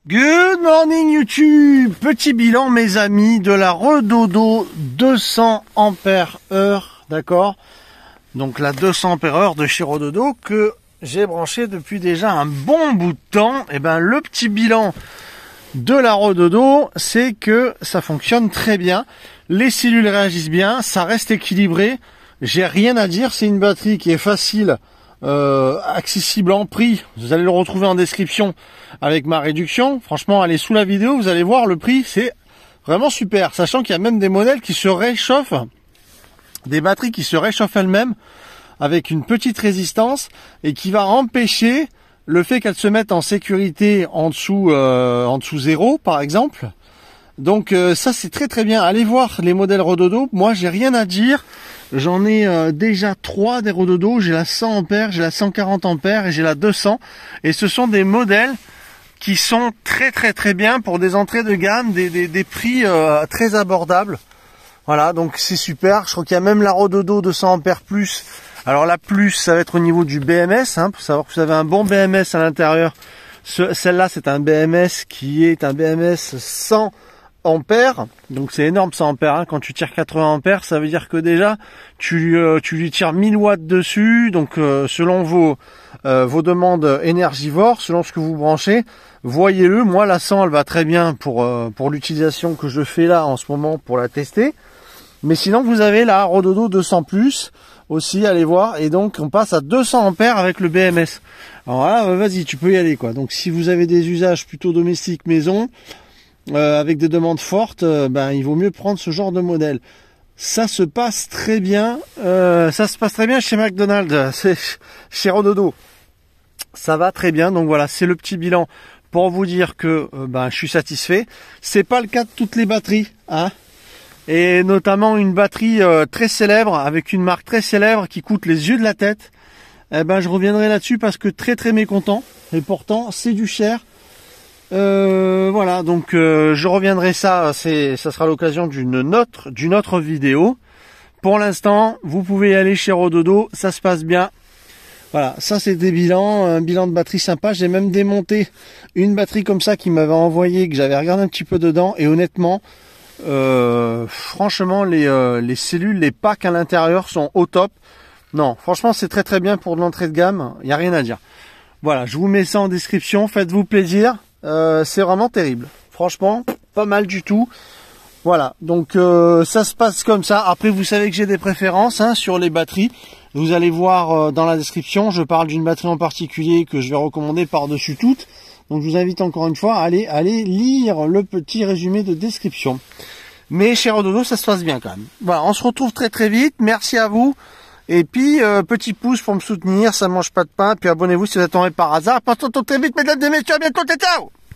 Good morning YouTube. Petit bilan mes amis de la Redodo 200 ampères heure, d'accord. Donc la 200 ampères heure de chez Redodo que j'ai branché depuis déjà un bon bout de temps. Et ben le petit bilan de la Redodo, c'est que ça fonctionne très bien. Les cellules réagissent bien, ça reste équilibré. J'ai rien à dire, c'est une batterie qui est facile, accessible en prix. Vous allez le retrouver en description avec ma réduction. Franchement, allez sous la vidéo, vous allez voir le prix, c'est vraiment super. Sachant qu'il y a même des modèles qui se réchauffent, des batteries qui se réchauffent elles-mêmes avec une petite résistance et qui va empêcher le fait qu'elles se mettent en sécurité en dessous 0 par exemple. Donc ça c'est très très bien. Allez voir les modèles Redodo. Moi j'ai rien à dire. J'en ai déjà 3 des Redodo. J'ai la 100 ampères, j'ai la 140 ampères et j'ai la 200. Et ce sont des modèles qui sont très très très bien pour des entrées de gamme, des prix très abordables. Voilà, donc c'est super. Je crois qu'il y a même la Redodo 200 ampères plus. Alors la plus, ça va être au niveau du BMS, hein, pour savoir que vous avez un bon BMS à l'intérieur. Celle-là, c'est un BMS qui est un BMS 100 ampères. Donc c'est énorme 100 ampères. Hein. Quand tu tires 80 ampères, ça veut dire que déjà, tu lui tires 1000 watts dessus. Donc selon vos demandes énergivores, selon ce que vous branchez, voyez-le. Moi, la 100, elle va très bien pour l'utilisation que je fais là en ce moment pour la tester. Mais sinon, vous avez la Redodo 200 plus aussi, allez voir. Et donc, on passe à 200 ampères avec le BMS. Alors là, vas-y, tu peux y aller, quoi. Donc, si vous avez des usages plutôt domestiques maison, avec des demandes fortes, ben, il vaut mieux prendre ce genre de modèle. Ça se passe très bien. Chez McDonald's, chez Redodo. Ça va très bien. Donc voilà, c'est le petit bilan pour vous dire que ben, je suis satisfait. C'est pas le cas de toutes les batteries, hein. Et notamment une batterie très célèbre, avec une marque très célèbre qui coûte les yeux de la tête. Eh ben, je reviendrai là-dessus parce que très très mécontent. Et pourtant, c'est du cher. Voilà, donc je reviendrai ça sera l'occasion d'une autre vidéo. Pour l'instant, vous pouvez y aller chez Redodo, ça se passe bien. Voilà, ça c'est des bilans, un bilan de batterie sympa. J'ai même démonté une batterie comme ça qui m'avait envoyé, que j'avais regardé un petit peu dedans, et honnêtement, franchement les cellules, les packs à l'intérieur sont au top. Non, franchement c'est très très bien pour de l'entrée de gamme, il n'y a rien à dire. Voilà, je vous mets ça en description, faites-vous plaisir, c'est vraiment terrible. Franchement, pas mal du tout. Voilà, donc ça se passe comme ça. Après vous savez que j'ai des préférences hein, sur les batteries. Vous allez voir dans la description, je parle d'une batterie en particulier que je vais recommander par-dessus toutes. Donc je vous invite encore une fois à aller lire le petit résumé de description. Mais chez Redodo, ça se passe bien quand même. Voilà, on se retrouve très très vite. Merci à vous. Et puis, petit pouce pour me soutenir, ça mange pas de pain. Puis abonnez-vous si vous êtes tombé par hasard. Passons très vite, mesdames et messieurs. À bientôt, ciao.